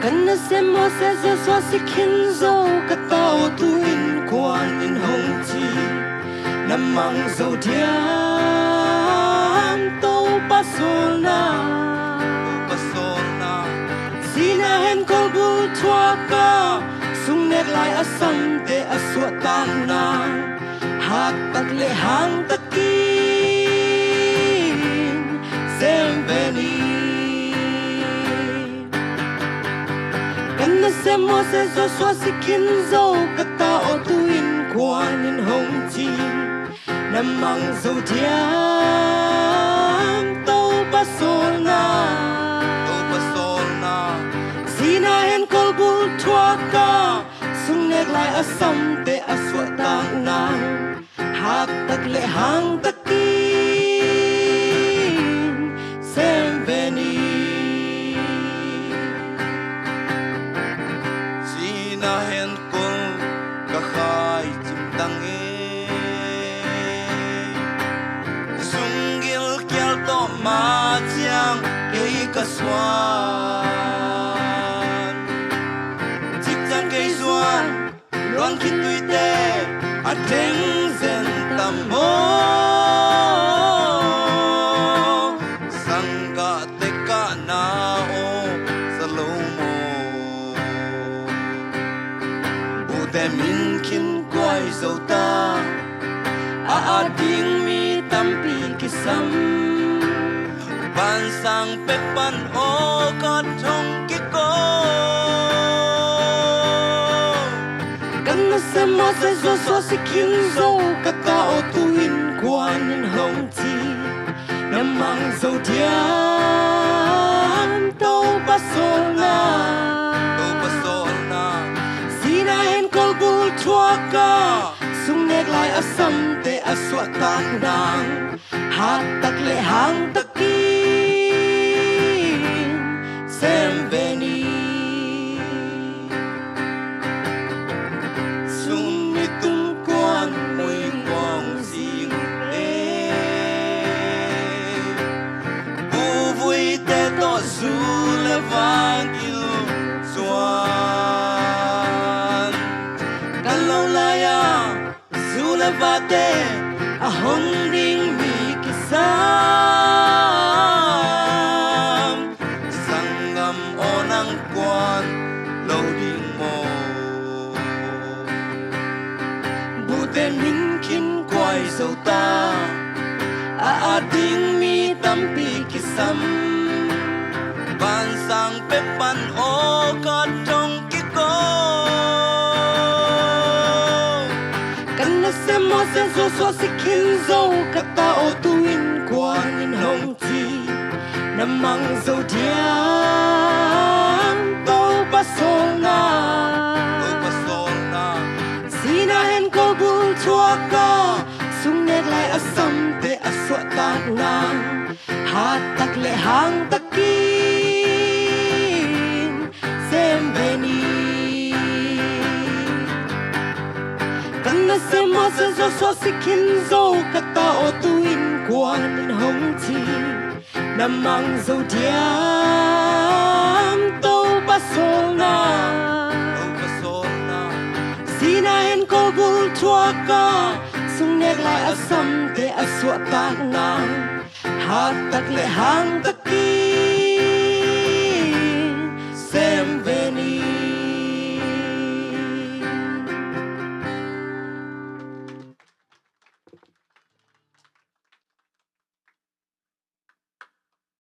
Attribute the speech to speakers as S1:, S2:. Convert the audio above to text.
S1: Kan Nasem mo se zo so si kin zo ka tao tu in quan in hong chi namang zo diam tau pasona sina hen kol bu thua ka sung nek lai asam te aswa tan na hak tak le hang takin sem veni kan Nasem mo se zo so si kin zo ka tao tu in quan in hong chi namang zo diam tau pasona sina hen kol bul thua ka sung nek lai asam te aswa tang na hak tak le hang takin sem veni
S2: sina hen kol ka khai chim tang sung gil kyal to ma chiang ke ka swan loan khi tui te a teng zen tam mo sangga te ka na o salomo bu te min kin quay dâu ta a ding mi tam pi kisam ban sang pe pan o ka thong ki ko
S1: Nasem mo se zo so si kin zo ka tao tu in quan in hong chi namang zo diam tau pasona sina hen kol bul thua ka sung nek lai asam te aswa tak nang hak tak le hang takin sem veni
S2: vang yêu xuan kan lo la ya zu la va te a hong ring mi kisam sangam onang quan lo ding mo bu te min kin quay dâu ta a ding mi tam pi kisam ban sang pe pan o ka trong ki ko
S1: kan Nasem mo se zo so si kin zo ka tao tu in quan in hong chi namang zo diam tau pasona sina hen kol bul thua ka sung nek lai asam te aswa tak nang hat tak le hang takin sem veni kan Nasem mo se zo so si kin zo ka tao tu in quan in hong chi namang zo diam tau pasona sina hen kol bul thua ka sung nek lai asam te aswa tak nang hat tak le hang takin